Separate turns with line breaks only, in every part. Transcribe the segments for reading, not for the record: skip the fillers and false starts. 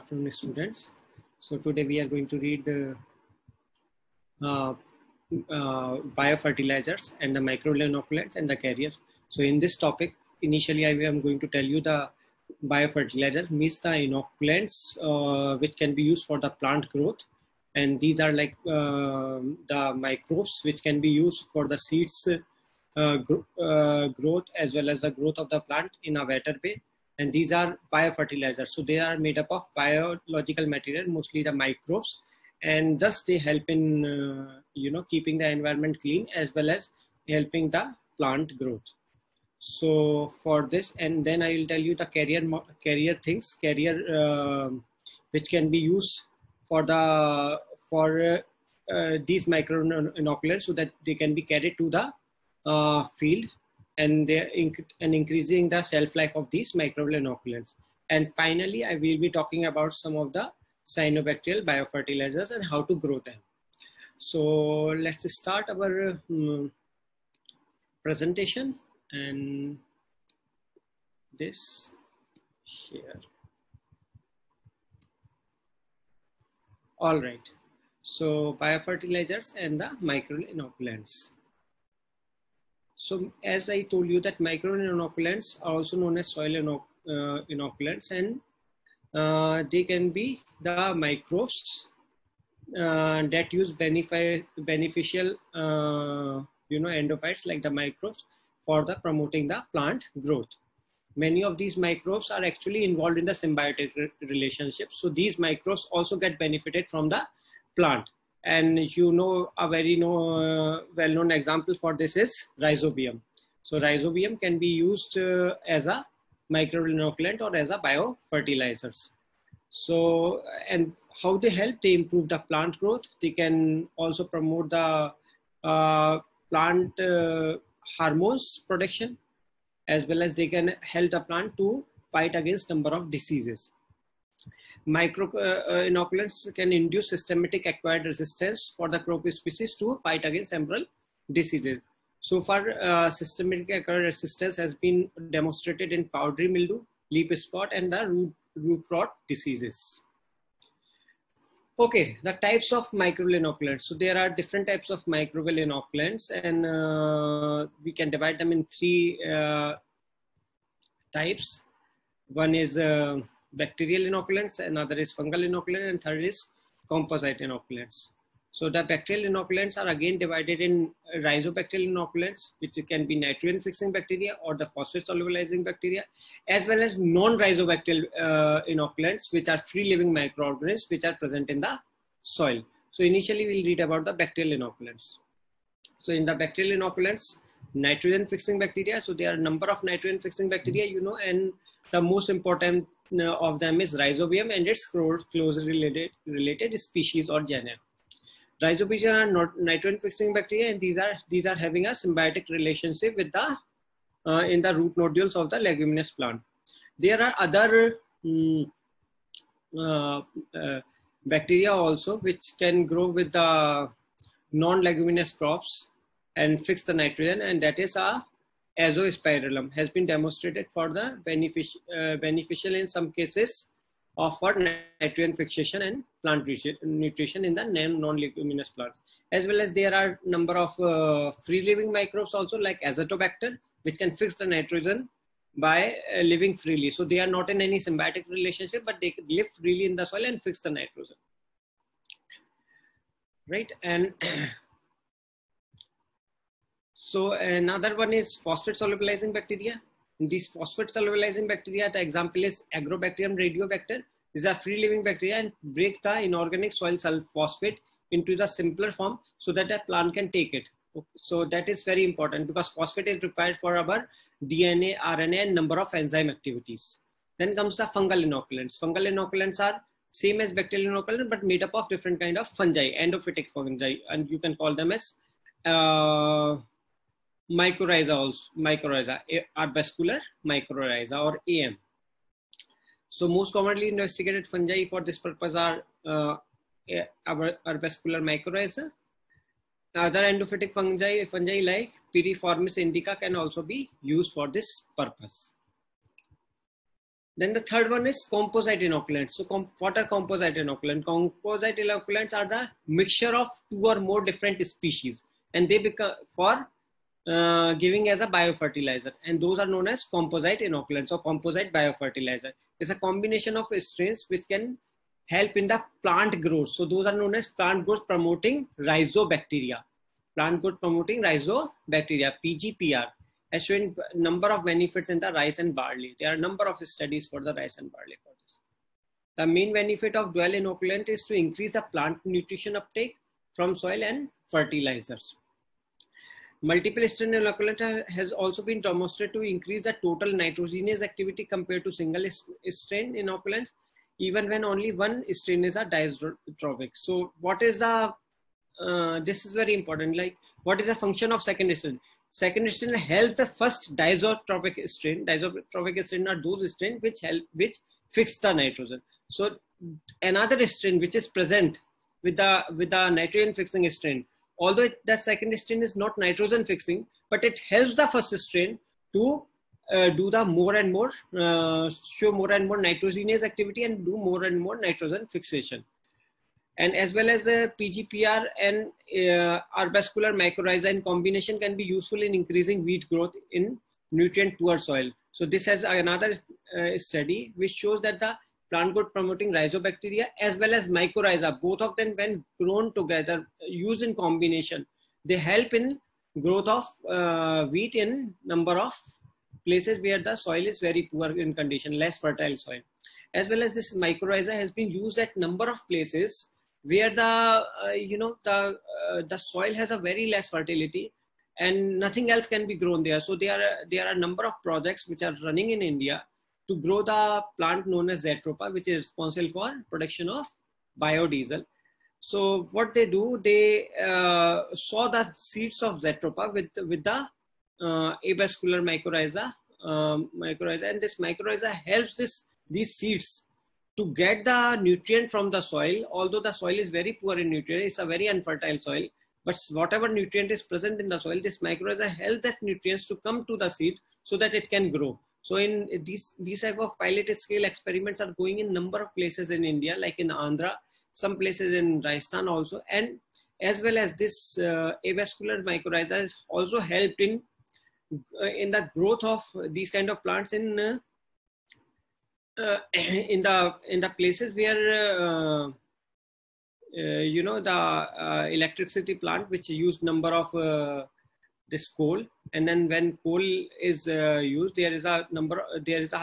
Afternoon, students. So today we are going to read uh, biofertilizers and the microbial inoculants and the carriers. So in this topic, initially I am going to tell you the biofertilizer means the inoculants which can be used for the plant growth, and these are like the microbes which can be used for the seeds growth as well as the growth of the plant in a better way. And these are biofertilizers, so they are made up of biological material, mostly the microbes, and thus they help in keeping the environment clean as well as helping the plant growth. So for this, and then I will tell you the carrier things which can be used for these micro inoculants, so that they can be carried to the field, and they're increasing the shelf life of these microbial inoculants. And finally, I will be talking about some of the cyanobacterial biofertilizers and how to grow them. So let's start our presentation, and this here. All right. So biofertilizers and the microbial inoculants. So as I told you that microbial inoculants are also known as soil inoculants, and they can be the microbes that use beneficial endophytes like the microbes for the promoting the plant growth. Many of these microbes are actually involved in the symbiotic relationship. So these microbes also get benefited from the plant. And a very well-known example for this is rhizobium. So rhizobium can be used as a microbial inoculant or as a biofertilizers. So, and how they help? They improve the plant growth. They can also promote the plant hormones production, as well as they can help the plant to fight against number of diseases. Micro inoculants can induce systematic acquired resistance for the crop species to fight against several diseases. So far, systematic acquired resistance has been demonstrated in powdery mildew, leaf spot, and the root rot diseases. Okay, the types of microbial inoculants. So there are different types of microbial inoculants, and we can divide them in three types. One is bacterial inoculants, another is fungal inoculant, and third is composite inoculants. So the bacterial inoculants are again divided in rhizobacterial inoculants, which can be nitrogen fixing bacteria or the phosphate solubilizing bacteria, as well as non-rhizobacterial inoculants, which are free living microorganisms which are present in the soil. So initially we'll read about the bacterial inoculants. So in the bacterial inoculants, nitrogen fixing bacteria. So there are a number of nitrogen fixing bacteria, and the most important of them is rhizobium and its closely related species or genera. Rhizobium are not nitrogen fixing bacteria, and these are having a symbiotic relationship with the in the root nodules of the leguminous plant. There are other bacteria also which can grow with the non-leguminous crops and fix the nitrogen, and that is azospirillum has been demonstrated for the beneficial in some cases for nitrogen fixation and plant nutrition in the non-leguminous plants. As well as there are number of free living microbes also, like azotobacter, which can fix the nitrogen by living freely. So they are not in any symbiotic relationship, but they live freely in the soil and fix the nitrogen. Right, and so another one is phosphate solubilizing bacteria. These phosphate solubilizing bacteria, the example is Agrobacterium radiobacter. These are free living bacteria and break the inorganic soil phosphate into the simpler form so that a plant can take it. So that is very important because phosphate is required for our DNA, RNA, and number of enzyme activities. Then comes the fungal inoculants. Fungal inoculants are same as bacterial inoculant but made up of different kind of fungi, endophytic fungi, and you can call them as mycorrhiza, arbuscular mycorrhiza or AM. So most commonly investigated fungi for this purpose are arbuscular mycorrhiza. Other endophytic fungi like Piriformis indica can also be used for this purpose. Then the third one is composite inoculants. So what are composite inoculants? Composite inoculants are the mixture of two or more different species, and they become for giving as a biofertilizer, and those are known as composite inoculants or composite biofertilizer. It's a combination of strains which can help in the plant growth. So those are known as plant growth promoting rhizobacteria. Plant growth promoting rhizobacteria, PGPR, has shown number of benefits in the rice and barley. There are a number of studies for the rice and barley for this. The main benefit of dual inoculant is to increase the plant nutrition uptake from soil and fertilizers. Multiple strain inoculant has also been demonstrated to increase the total nitrogenous activity compared to single strain inoculants, even when only one strain is a diastrophic. So what is the, this is very important, like what is the function of second strain? Second strain helps the first diastrophic strain. Diastrophic strain are those strains which fix the nitrogen. So another strain which is present with the nitrogen fixing strain, although the second strain is not nitrogen fixing, but it helps the first strain to do the more and more, show more and more nitrogenous activity and do more and more nitrogen fixation. And as well as PGPR and arbuscular mycorrhiza in combination can be useful in increasing wheat growth in nutrient poor soil. So this has another study which shows that the plant growth promoting rhizobacteria as well as mycorrhiza, both of them when grown together, used in combination, they help in growth of wheat in number of places where the soil is very poor in condition, less fertile soil. As well as this mycorrhiza has been used at number of places where the the soil has a very less fertility and nothing else can be grown there. So there are a number of projects which are running in India to grow the plant known as Zetropa, which is responsible for production of biodiesel. So what they do, they sow the seeds of Zetropa with the avascular mycorrhiza, and this mycorrhiza helps these seeds to get the nutrient from the soil. Although the soil is very poor in nutrient, it's a very unfertile soil, but whatever nutrient is present in the soil, this mycorrhiza helps that nutrients to come to the seed so that it can grow. So in these type of pilot scale experiments are going in number of places in India, like in Andhra, some places in Rajasthan also, and as well as this avascular mycorrhiza has also helped in the growth of these kind of plants in the places where the electricity plant which used number of this coal, and then when coal is used, there is a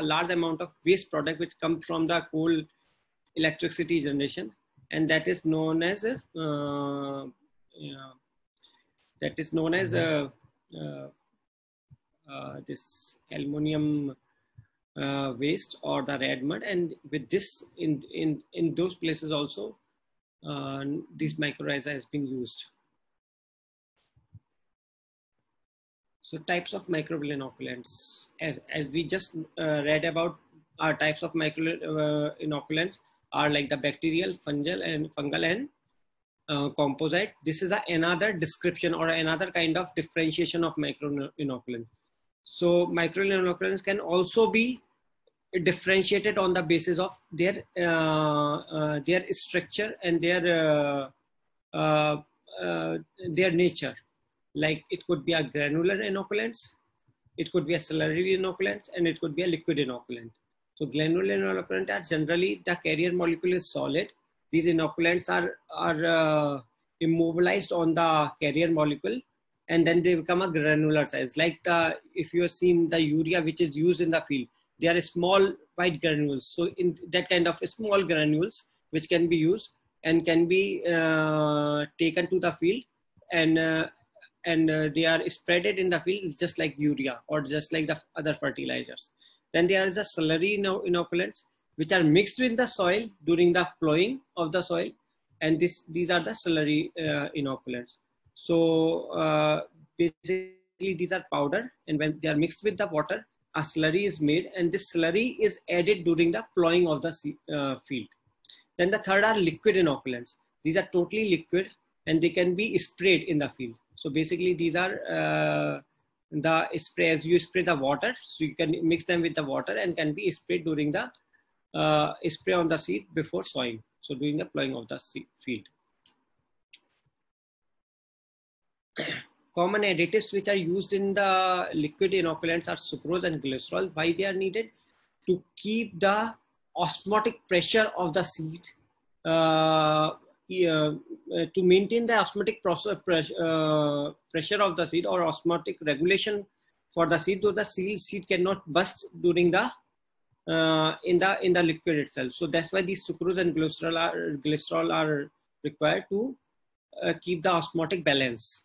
large amount of waste product which comes from the coal electricity generation, and that is known as this aluminum waste or the red mud. And with this in those places also this mycorrhiza has been used. So types of microbial inoculants, as we just read about, our types of microbial inoculants are like the bacterial, fungal and composite. This is another description or another kind of differentiation of microbial inoculant. So microbial inoculants can also be differentiated on the basis of their structure and their nature. Like it could be a granular inoculants, it could be a slurry inoculants, and it could be a liquid inoculant. So granular inoculants are generally the carrier molecule is solid. These inoculants are immobilized on the carrier molecule, and then they become a granular size. Like if you have seen the urea which is used in the field, they are small white granules. So in that kind of small granules which can be used and can be taken to the field, and they are spreaded in the field just like urea or just like the other fertilizers. Then there is a slurry inoculants which are mixed with the soil during the plowing of the soil, and these are the slurry inoculants. So basically these are powder, and when they are mixed with the water, a slurry is made, and this slurry is added during the plowing of the field. Then the third are liquid inoculants. These are totally liquid and they can be sprayed in the field. So basically these are the spray as you spray the water. So you can mix them with the water and can be sprayed during the spray on the seed before sowing. So during the plowing of the field. Common additives which are used in the liquid inoculants are sucrose and glycerol. Why they are needed? To keep the osmotic pressure of the seed, to maintain the osmotic pressure of the seed, or osmotic regulation for the seed, so the seed cannot burst during the in the liquid itself. So that's why these sucrose and glycerol are required to keep the osmotic balance,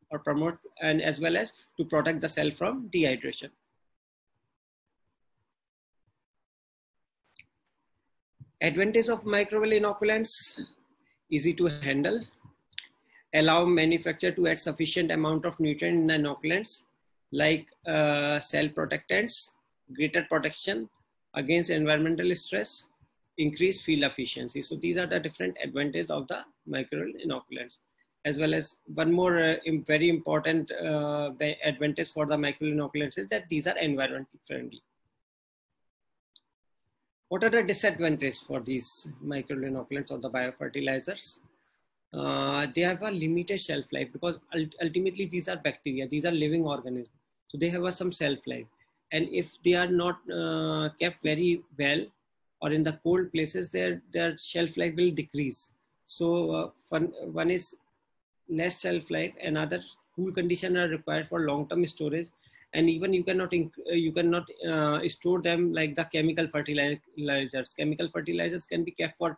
or promote, and as well as to protect the cell from dehydration. Advantage of microbial inoculants: easy to handle, allow manufacturer to add sufficient amount of nutrient in the inoculants, like cell protectants, greater protection against environmental stress, increased field efficiency. So these are the different advantages of the microbial inoculants. As well as one more very important advantage for the microbial inoculants is that these are environmentally friendly. What are the disadvantages for these microbial inoculants or the biofertilizers? They have a limited shelf life, because ultimately these are bacteria, these are living organisms. So they have some shelf life. And if they are not kept very well, or in the cold places, their shelf life will decrease. So one is less shelf life, another cool conditions are required for long-term storage, and even you cannot store them like the chemical fertilizers. Chemical fertilizers can be kept for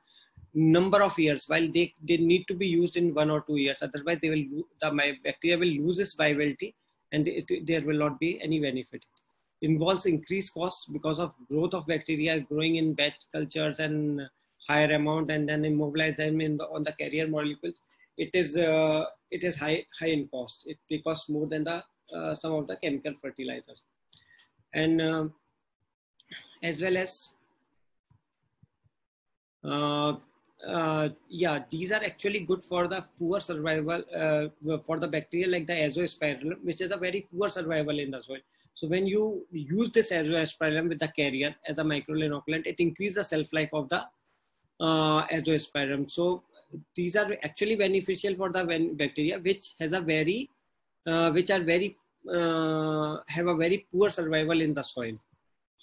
number of years, while they need to be used in 1 or 2 years. Otherwise, the bacteria will lose its viability, and there will not be any benefit. Involves increased costs because of growth of bacteria growing in batch cultures and higher amount, and then immobilize them on the carrier molecules. It is high in cost. It costs more than the some of the chemical fertilizers. And as well as these are actually good for the poor survival for the bacteria, like the Azospirillum, which is a very poor survival in the soil. So when you use this Azospirillum with the carrier as a microbial inoculant, it increases the shelf life of the Azospirillum. So these are actually beneficial for the bacteria which has a very have a very poor survival in the soil.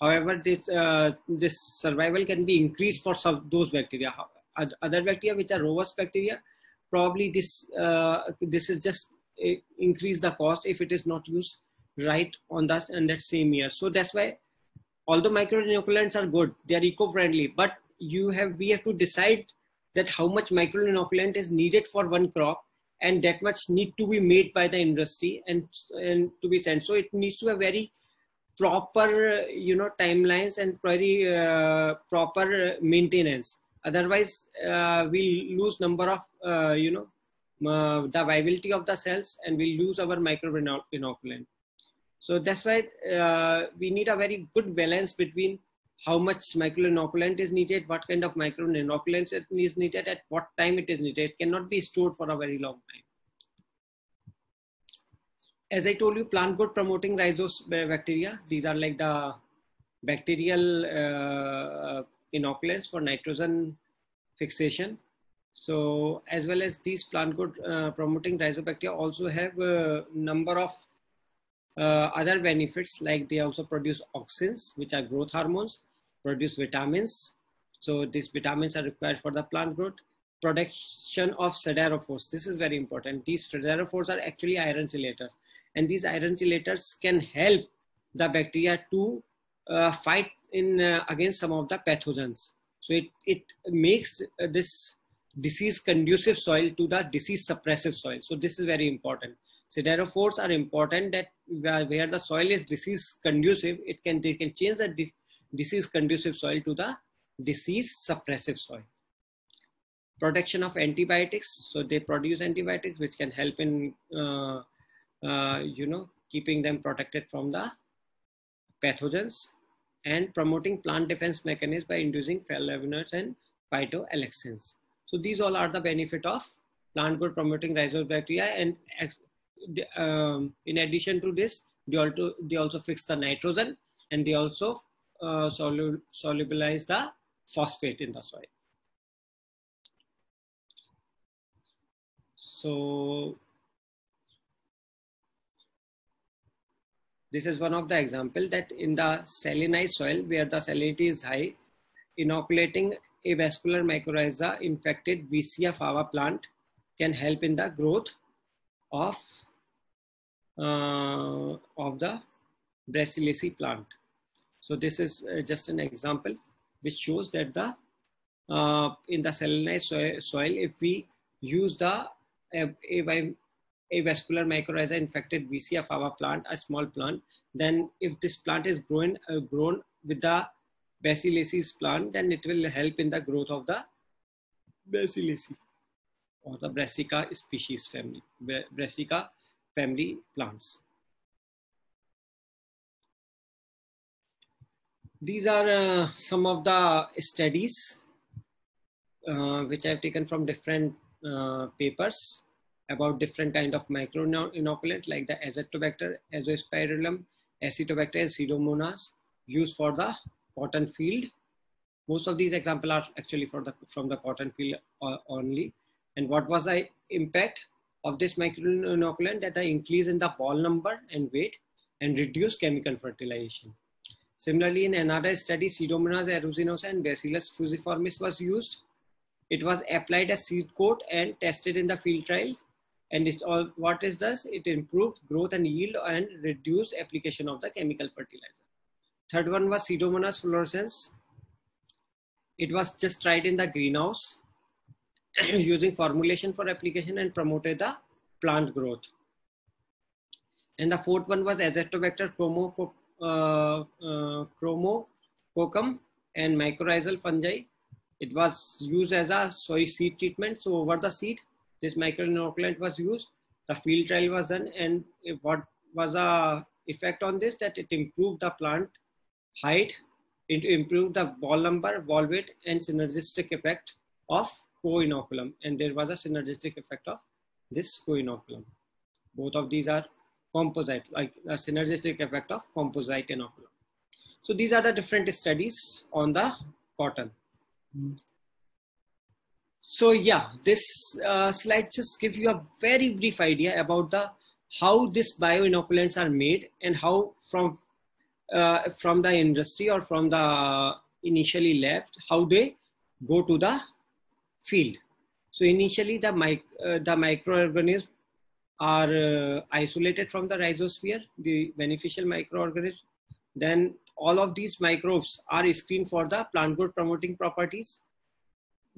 However, this survival can be increased for some those bacteria. Other bacteria which are robust bacteria, probably this is just increase the cost if it is not used right on that same year. So that's why, although microinoculants are good, they are eco-friendly, but we have to decide that how much microinoculant is needed for one crop, and that much need to be made by the industry and to be sent. So it needs to have very proper timelines and very proper maintenance. Otherwise, we lose number of the viability of the cells, and we lose our microinoculant. So that's why we need a very good balance between how much microinoculant is needed, what kind of microinoculant is needed, at what time it is needed. It cannot be stored for a very long time. As I told you, plant growth promoting rhizobacteria. These are like the bacterial inoculants for nitrogen fixation. So as well as these plant growth promoting rhizobacteria also have a number of other benefits, like they also produce auxins, which are growth hormones, produce vitamins. So these vitamins are required for the plant growth. Production of siderophores. This is very important. These siderophores are actually iron chelators, and these iron chelators can help the bacteria to fight against some of the pathogens. So it makes this disease conducive soil to the disease suppressive soil. So this is very important. Siderophores are important, that where the soil is disease conducive, they can change the disease conducive soil to the disease suppressive soil. Production of antibiotics. So they produce antibiotics which can help in keeping them protected from the pathogens, and promoting plant defense mechanisms by inducing flavonoids and phytoalexins. So these all are the benefit of plant growth promoting rhizobacteria, and in addition to this, they also fix the nitrogen, and they also solubilize the phosphate in the soil. So this is one of the example that in the salinized soil where the salinity is high, inoculating a vascular mycorrhiza infected Vicia fava plant can help in the growth of the Brasiliaceae plant. So this is just an example which shows that the in the salinized soil, if we use the a vascular mycorrhiza infected Vicia fava plant, a small plant, then if this plant is grown with the Brasiliaceae plant, then it will help in the growth of the Brasiliaceae or the Brassica species family, Brassica family plants. These are some of the studies which I have taken from different papers about different kind of micro-inoculant like the Azotobacter, Azospirillum, Acetobacter, Pseudomonas used for the cotton field. Most of these examples are actually from the cotton field only. And what was the impact of this micro-inoculant? That the increase in the ball number and weight and reduce chemical fertilization. Similarly, in another study, Pseudomonas aeruginosa and Bacillus fusiformis was used. It was applied as seed coat and tested in the field trial. And it's all what it does, it improved growth and yield and reduced application of the chemical fertilizer. Third one was Pseudomonas fluorescens. It was just tried in the greenhouse using formulation for application and promoted the plant growth. And the fourth one was Azotobacter chromococcum and mycorrhizal fungi. It was used as a soy seed treatment. So over the seed, this micro-inoculant was used. The field trial was done, and what was the effect on this? That it improved the plant height, it improved the ball number, ball weight, and synergistic effect of co-inoculum. And there was a synergistic effect of this co-inoculum. Both of these are composite, like a synergistic effect of composite inoculum. So these are the different studies on the cotton. So yeah, this slide just gives you a very brief idea about how these bioinoculants are made and how from the industry or from the initially lab, how they go to the field. So initially the microorganisms are isolated from the rhizosphere, the beneficial microorganisms. Then all of these microbes are screened for the plant growth promoting properties.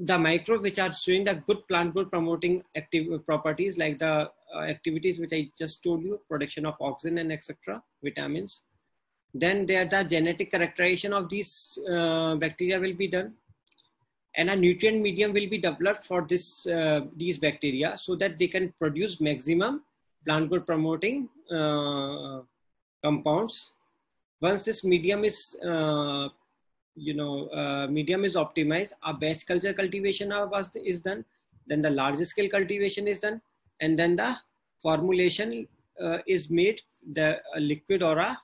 The microbes which are showing the good plant growth promoting properties, like the activities which I just told you, production of oxygen and etc., vitamins. Then the genetic characterization of these bacteria will be done, and a nutrient medium will be developed for these bacteria so that they can produce maximum plant growth promoting compounds. Once this medium is medium is optimized, a batch culture cultivation is done, then the large scale cultivation is done, and then the formulation is made, the liquid or a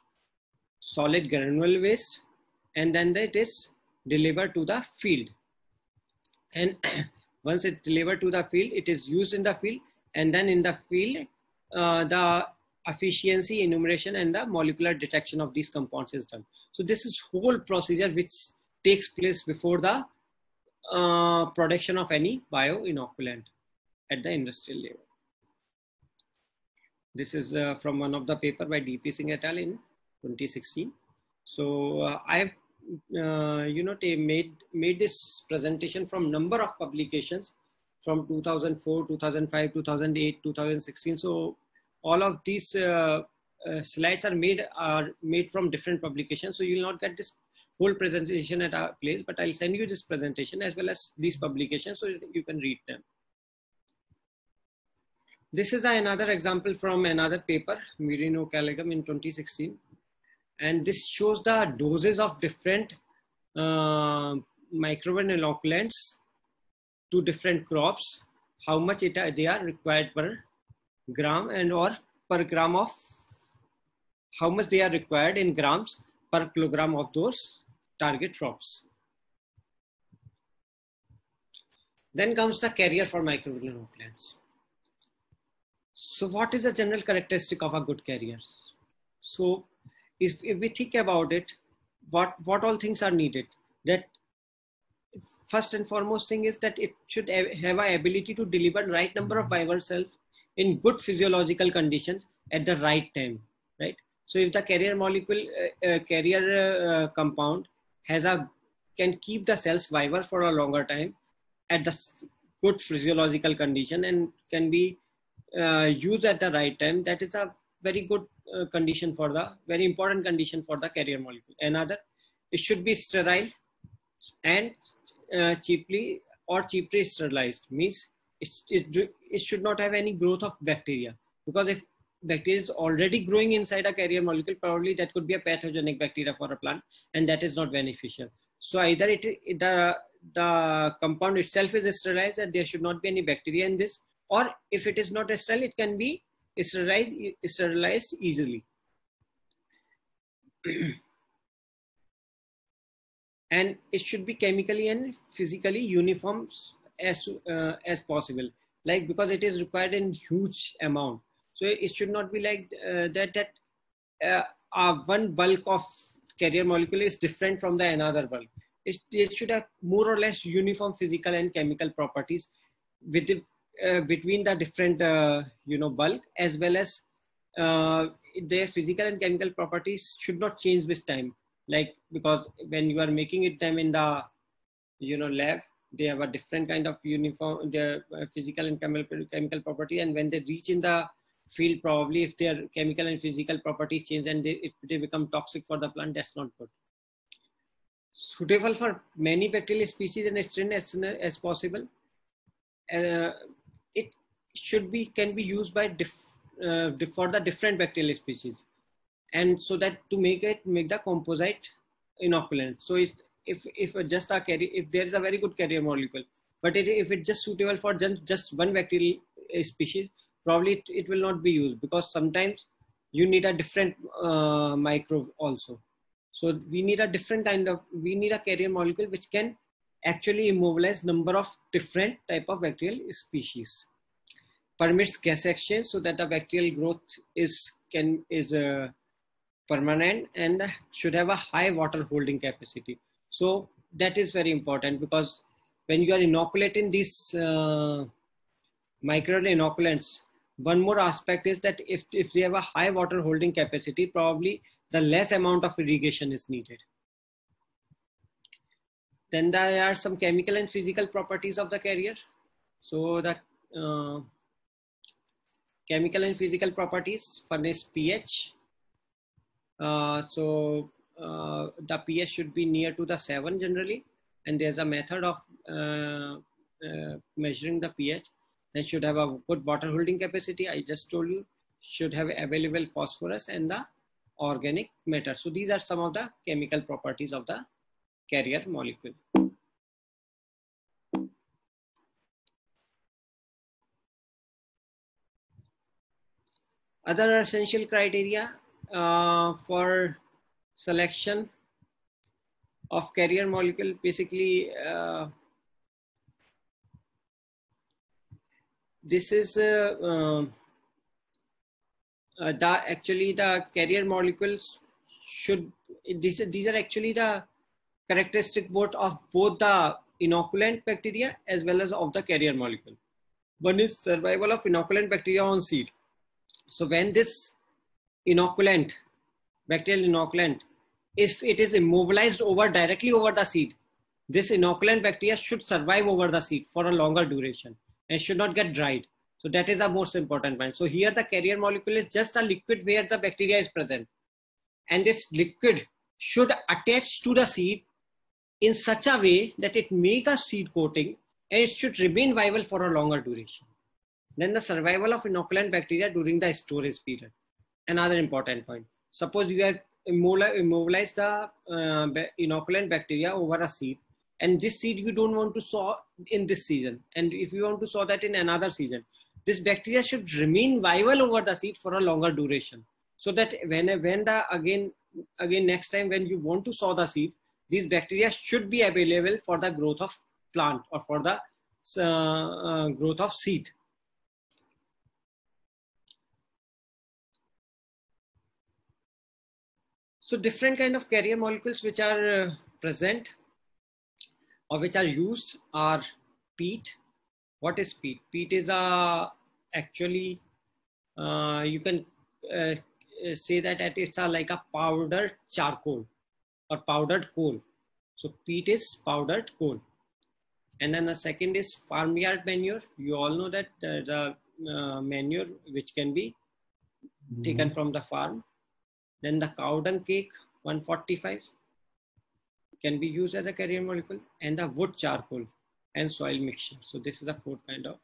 solid granule waste, and then it is delivered to the field. And once it's delivered to the field, it is used in the field, and then in the field, the efficiency enumeration and the molecular detection of these compounds is done. So this is whole procedure which takes place before the production of any bioinoculant at the industrial level. This is from one of the paper by D.P. Singh et al. In 2016. So I've made this presentation from number of publications from 2004, 2005, 2008, 2016. So all of these slides are made from different publications. So you will not get this whole presentation at our place, but I'll send you this presentation as well as these publications so you can read them. This is another example from another paper, Merino Caligum in 2016. And this shows the doses of different microbial inoculants to different crops, how much they are required per gram and or per gram of how much they are required in grams per kilogram of those target crops. Then comes the carrier for microbial inoculants. So what is the general characteristic of a good carrier? So if we think about it, what all things are needed? That first and foremost thing is that it should have an ability to deliver right number of viral cells in good physiological conditions at the right time, right? So if the carrier molecule, compound can keep the cells viable for a longer time at the good physiological condition and can be used at the right time, that is a very good condition for the, very important condition for the carrier molecule. Another, it should be sterile and cheaply sterilized, means it should not have any growth of bacteria, because if bacteria is already growing inside a carrier molecule, probably that could be a pathogenic bacteria for a plant, and that is not beneficial. So either the compound itself is sterilized and there should not be any bacteria in this, or if it is not sterile, it can be sterilized easily. And it should be chemically and physically uniform as possible, like, because it is required in huge amount. So it should not be like one bulk of carrier molecule is different from the another bulk. It should have more or less uniform physical and chemical properties with between the different bulk, as well as their physical and chemical properties should not change with time. Like, because when you are making it them in the lab, they have a different kind of uniform, their physical and chemical property, and when they reach in the field, probably if their chemical and physical properties change and they become toxic for the plant, that's not good. Suitable for many bacterial species and strain as possible. It can be used by for the different bacterial species, and so that to make the composite inoculant. So if just a carrier, if there is a very good carrier molecule, but if it's just suitable for just one bacterial species, probably it will not be used, because sometimes you need a different microbe also. So we need a carrier molecule which can actually immobilize number of different type of bacterial species. Permits gas exchange, so that the bacterial growth is permanent, and should have a high water holding capacity. So that is very important, because when you are inoculating these microbial inoculants, one more aspect is that if they have a high water holding capacity, probably the less amount of irrigation is needed. Then there are some chemical and physical properties of the carrier. So the chemical and physical properties, one is pH. The pH should be near to the 7 generally, and there's a method of measuring the pH. And should have a good water holding capacity. I just told you, should have available phosphorus and the organic matter. So these are some of the chemical properties of the carrier molecule. Other essential criteria for selection of carrier molecule, basically this is the carrier molecules should, these are actually the characteristic of both the inoculant bacteria as well as of the carrier molecule. One is survival of inoculant bacteria on seed. So when this inoculant, bacterial inoculant, if it is immobilized directly over the seed, this inoculant bacteria should survive over the seed for a longer duration and should not get dried. So that is the most important point. So here the carrier molecule is just a liquid where the bacteria is present, and this liquid should attach to the seed in such a way that it make a seed coating, and it should remain viable for a longer duration. Then the survival of inoculant bacteria during the storage period. Another important point. Suppose you have immobilized the inoculant bacteria over a seed, and this seed you don't want to sow in this season, and if you want to sow that in another season, this bacteria should remain viable over the seed for a longer duration. So that when the again next time when you want to sow the seed, these bacteria should be available for the growth of plant or for the growth of seed. So different kind of carrier molecules which are present or which are used are peat. What is peat? Peat is actually you can say that it is like a powdered charcoal or powdered coal. So peat is powdered coal. And then the second is farmyard manure. You all know that the manure which can be taken from the farm. Then the cow dung cake 145 can be used as a carrier molecule, and the wood charcoal and soil mixture. So this is the fourth kind of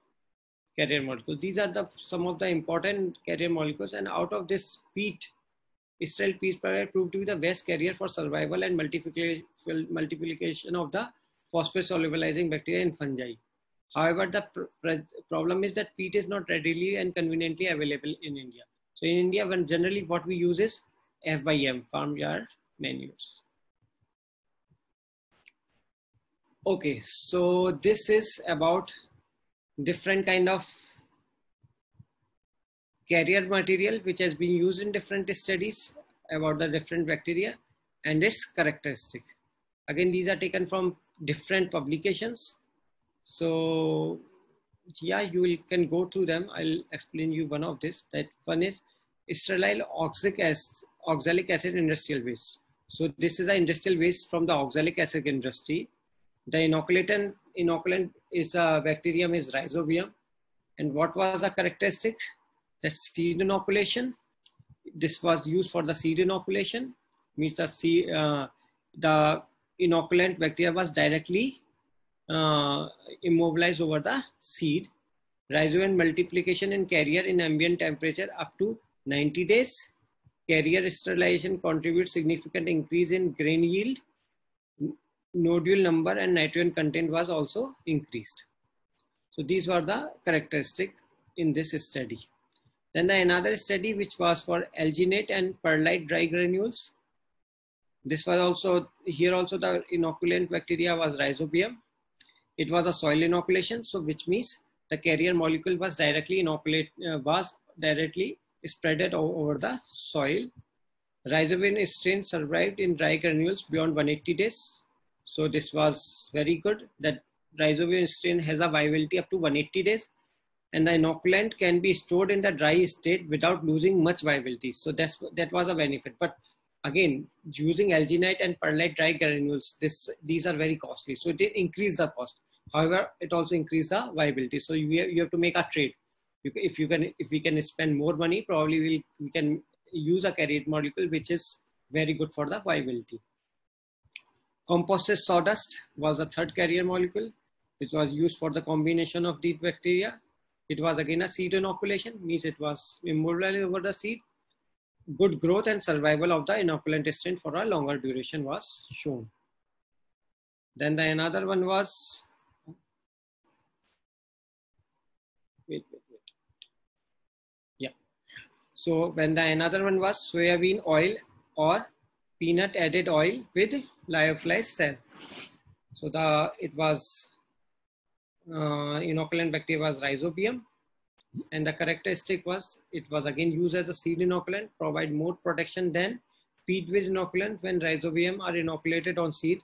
carrier molecule. These are some of the important carrier molecules, and out of this peat, sterile peat proved to be the best carrier for survival and multiplication of the phosphate solubilizing bacteria and fungi. However, the problem is that peat is not readily and conveniently available in India. So in India, generally what we use is FYM, farmyard manures. Okay, so this is about different kind of carrier material which has been used in different studies about the different bacteria and its characteristic. Again, these are taken from different publications. So yeah, you can go through them. I'll explain you one of this. That one is sterile oxalic acid industrial waste. So this is an industrial waste from the oxalic acid industry. The inoculant is a bacterium is Rhizobium. And what was the characteristic? That seed inoculation. This was used for the seed inoculation. Means the inoculant bacteria was directly immobilized over the seed. Rhizobium multiplication in carrier in ambient temperature up to 90 days. Carrier sterilization contributes significant increase in grain yield. Nodule number and nitrogen content was also increased. So these were the characteristics in this study. Then another study which was for alginate and perlite dry granules. This was also, here also the inoculant bacteria was Rhizobium. It was a soil inoculation, so which means the carrier molecule was directly spreaded over the soil. Rhizobium strain survived in dry granules beyond 180 days. So this was very good that Rhizobium strain has a viability up to 180 days, and the inoculant can be stored in the dry state without losing much viability. So that was a benefit. But again, using alginate and perlite dry granules, these are very costly. So it did increase the cost. However, it also increased the viability. So you have to make a trade. If we can spend more money, probably we can use a carrier molecule which is very good for the viability. Composted sawdust was a third carrier molecule which was used for the combination of these bacteria. It was again a seed inoculation, means it was immobilized over the seed. Good growth and survival of the inoculant strain for a longer duration was shown. Then another one was, wait. Yeah. So when another one was soybean oil or peanut added oil with lyophilized cell. So it was inoculant bacteria was Rhizobium, and the characteristic was it was again used as a seed inoculant, provide more protection than peat with inoculant when Rhizobium are inoculated on seed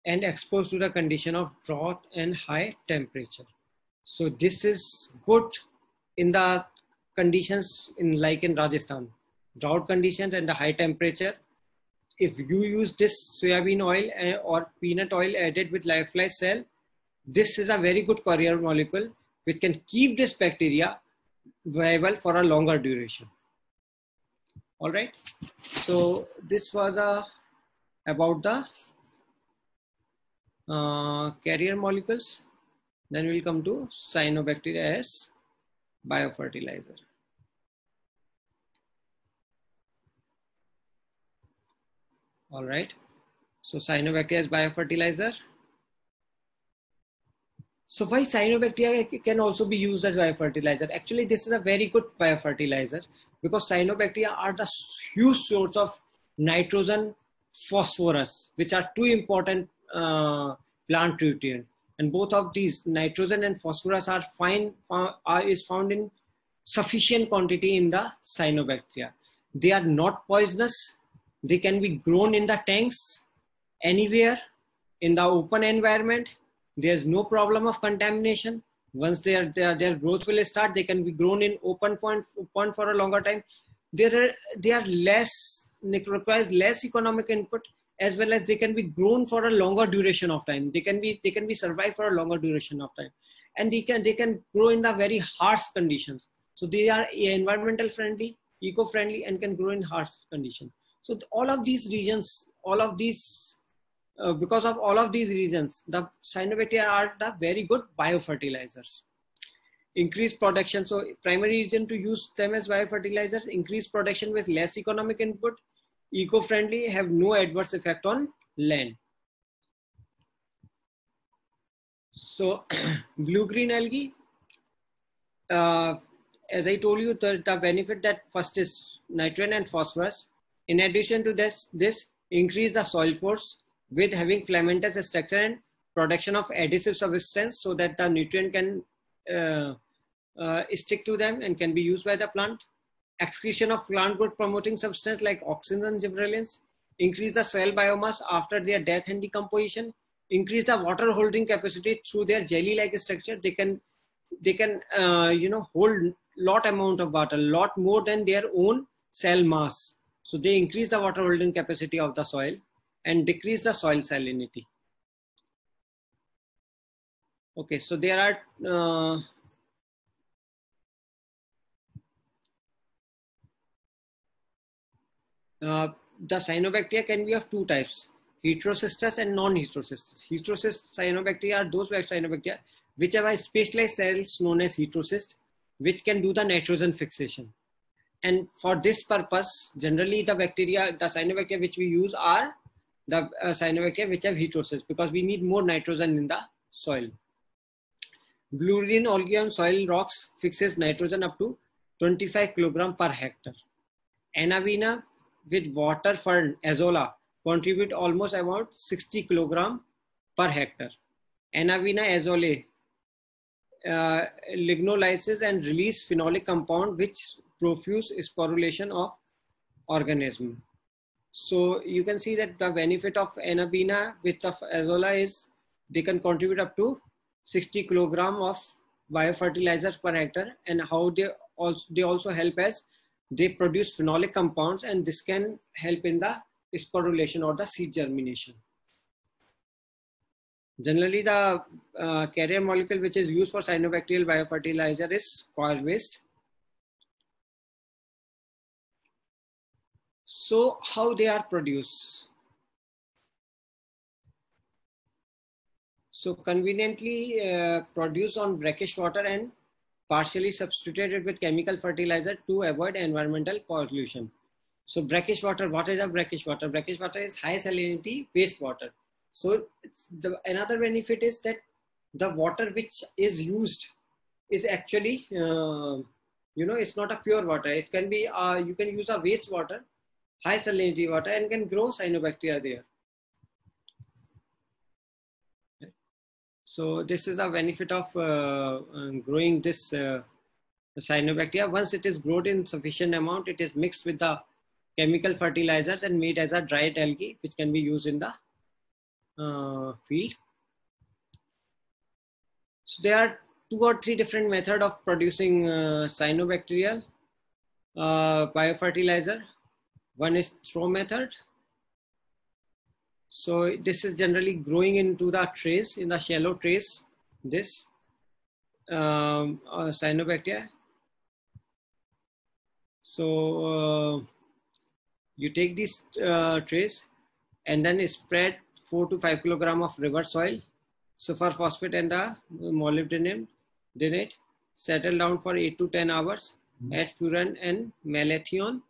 and exposed to the condition of drought and high temperature. So this is good in the conditions like in Rajasthan, drought conditions and the high temperature. If you use this soybean oil or peanut oil added with lyophilized cell, this is a very good carrier molecule which can keep this bacteria viable for a longer duration. All right. So this was about the carrier molecules. Then we'll come to cyanobacteria as biofertilizer. All right. So cyanobacteria as biofertilizer. So why cyanobacteria can also be used as biofertilizer? Actually, this is a very good biofertilizer because cyanobacteria are the huge source of nitrogen, phosphorus, which are two important plant nutrients. And both of these, nitrogen and phosphorus, is found in sufficient quantity in the cyanobacteria. They are not poisonous. They can be grown in the tanks anywhere in the open environment. There's no problem of contamination. Once their growth will start, they can be grown in open pond for a longer time. They are less, requires less economic input, as well as they can be grown for a longer duration of time. They can be survive for a longer duration of time, and they can grow in the very harsh conditions. So they are environmental friendly, eco-friendly, and can grow in harsh conditions. So all of these regions, because of all of these reasons, the cyanobacteria are the very good biofertilizers. Increased production. So primary reason to use them as biofertilizers: increased production with less economic input, eco-friendly, have no adverse effect on land. So blue-green algae, as I told you, the benefit that first is nitrogen and phosphorus. In addition to this increase the soil force with having filamentous structure and production of adhesive substance, so that the nutrient can stick to them and can be used by the plant. Excretion of plant growth promoting substance like auxins and gibberellins. Increase the soil biomass after their death and decomposition. Increase the water holding capacity through their jelly-like structure. They can hold lot amount of water, lot more than their own cell mass. So they increase the water holding capacity of the soil and decrease the soil salinity. Okay, so there are the cyanobacteria can be of two types: heterocystus and non-heterocystus. Heterocystus cyanobacteria are those cyanobacteria which have a specialized cells known as heterocyst, which can do the nitrogen fixation. And for this purpose, generally the cyanobacteria which we use are the cyanobacteria which have heterocyst, because we need more nitrogen in the soil. Blue-green algae on soil rocks fixes nitrogen up to 25 kg per hectare. Anabaena with water fern Azolla contribute almost about 60 kg per hectare. Anabaena azolae lignolysis and release phenolic compound which profuse sporulation of organism. So you can see that the benefit of Anabaena with the Azolla is they can contribute up to 60 kg of biofertilizers per hectare, and how they also help as they produce phenolic compounds, and this can help in the sporulation or the seed germination. Generally, the carrier molecule which is used for cyanobacterial biofertilizer is coir waste. So how they are produced? So conveniently produced on brackish water and partially substituted with chemical fertilizer to avoid environmental pollution. So brackish water, what is a brackish water? Brackish water is high salinity wastewater. So another benefit is that the water which is used is actually, it's not a pure water. It can be, you can use a wastewater, high salinity water, and can grow cyanobacteria there. So this is a benefit of growing this cyanobacteria. Once it is grown in sufficient amount, it is mixed with the chemical fertilizers and made as a dried algae, which can be used in the field. So there are 2 or 3 different methods of producing cyanobacterial biofertilizer. One is throw method. So this is generally growing into the trays, in the shallow trays, this cyanobacteria. So you take these trays and then spread 4 to 5 kg of river soil, sulfur phosphate and the molybdenate, settle down for 8 to 10 hours, add furan and malathion,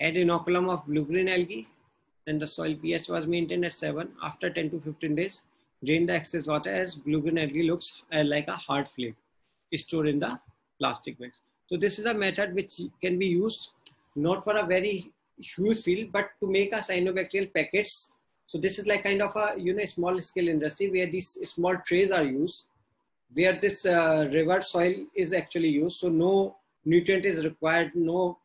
add inoculum of blue-green algae, then the soil pH was maintained at 7. After 10 to 15 days, drain the excess water as blue-green algae looks like a hard flake stored in the plastic bags. So this is a method which can be used not for a very huge field, but to make a cyanobacterial packets. So this is like kind of a small scale industry where these small trays are used, where this reverse soil is actually used. So no nutrient is required, no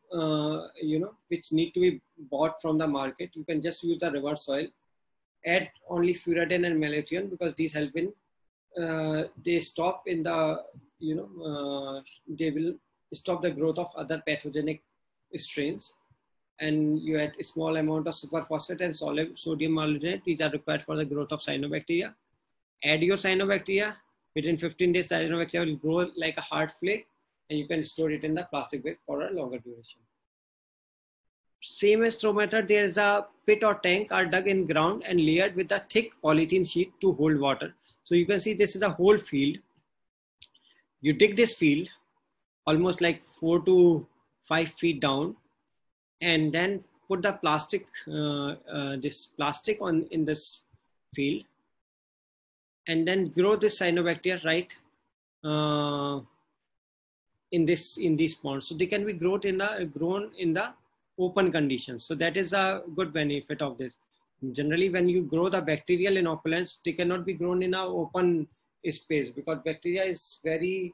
which need to be bought from the market. You can just use the reverse soil, add only furadin and malathion, because these help in they stop in the they will stop the growth of other pathogenic strains. And you add a small amount of superphosphate and sodium malodonate. These are required for the growth of cyanobacteria. Add your cyanobacteria. Within 15 days, cyanobacteria will grow like a hard flake, and you can store it in the plastic bag for a longer duration. Same as throw method, there is a pit or tank are dug in ground and layered with a thick polythene sheet to hold water. So you can see this is a whole field. You dig this field almost like 4 to 5 feet down, and then put the plastic, this plastic in this field, and then grow this cyanobacteria right in these ponds. So they can be grown in the open conditions. So that is a good benefit of this. Generally, when you grow the bacterial inoculants, they cannot be grown in an open space, because bacteria is very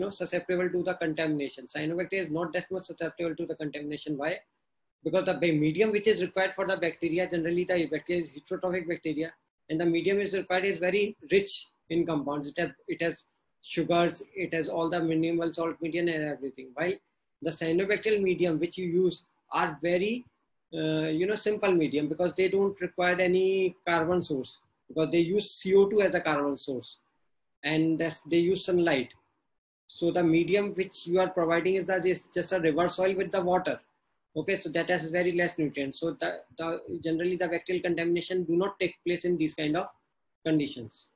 susceptible to the contamination. Cyanobacteria is not that much susceptible to the contamination. Why? Because the medium which is required for the bacteria, generally the bacteria is heterotrophic bacteria, and the medium is required is very rich in compounds. It has sugars, it has all the minimal salt medium and everything. While the cyanobacterial medium which you use are very simple medium, because they don't require any carbon source, because they use CO2 as a carbon source, and they use sunlight. So the medium which you are providing is just a reverse soil with the water. Okay, so that has very less nutrients. So generally the bacterial contamination do not take place in these kind of conditions,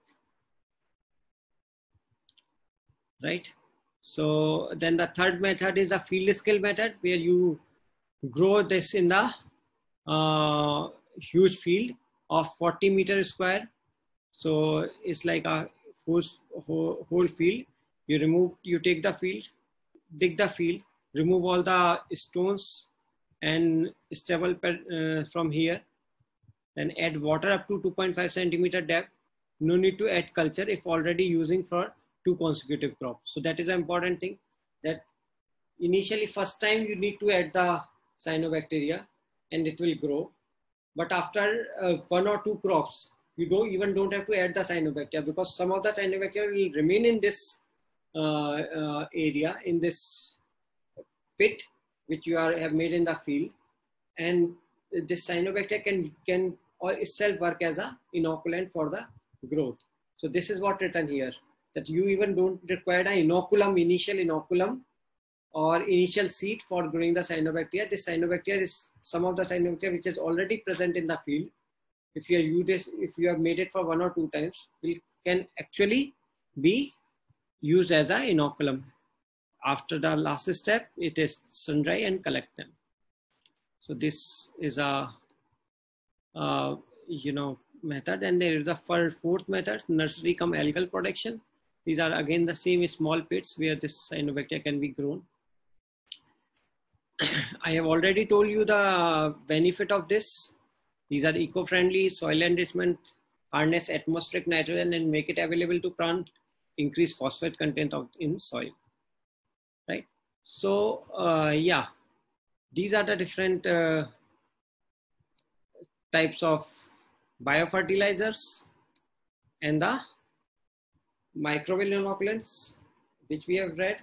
right? So then the third method is a field scale method, where you grow this in the huge field of 40 meters square. So it's like a whole field. You take the field, dig the field, remove all the stones and stubble from here, then add water up to 2.5 centimeter depth. No need to add culture if already using for 2 consecutive crops. So that is an important thing, that initially first time you need to add the cyanobacteria and it will grow. But after 1 or 2 crops, you don't have to add the cyanobacteria, because some of the cyanobacteria will remain in this area, in this pit which you have made in the field, and this cyanobacteria can itself work as a inoculant for the growth. So this is what written here, that you even don't require an initial inoculum or initial seed for growing the cyanobacteria. This cyanobacteria is some of the cyanobacteria which is already present in the field. If you have made it for 1 or 2 times, it can actually be used as an inoculum. After the last step, it is sun dry and collect them. So this is a method. And there is a fourth method, nursery cum algal production. These are again the same small pits where this cyanobacteria can be grown. I have already told you the benefit of this. These are eco-friendly, soil enrichment, harness atmospheric nitrogen and make it available to plant, increase phosphate content in soil, right? So yeah, these are the different types of biofertilizers and the microbial inoculants which we have read.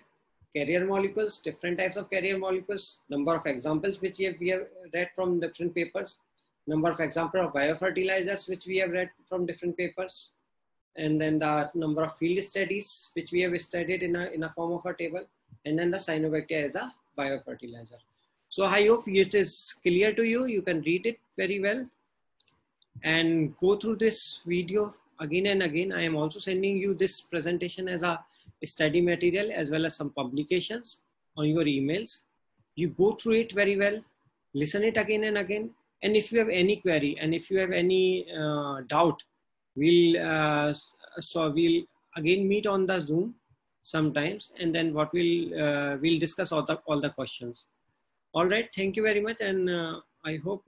Carrier molecules, different types of carrier molecules, number of examples which we have read from different papers, number of examples of biofertilizers which we have read from different papers, and then the number of field studies which we have studied in a form of a table, and then the cyanobacteria as a biofertilizer. So I hope it is clear to you. You can read it very well and go through this video again and again. I am also sending you this presentation as a study material as well as some publications on your emails. You go through it very well, listen it again and again. And if you have any query and if you have any doubt, We'll again meet on the Zoom sometimes, and then what we'll discuss all the questions. All right, thank you very much, and I hope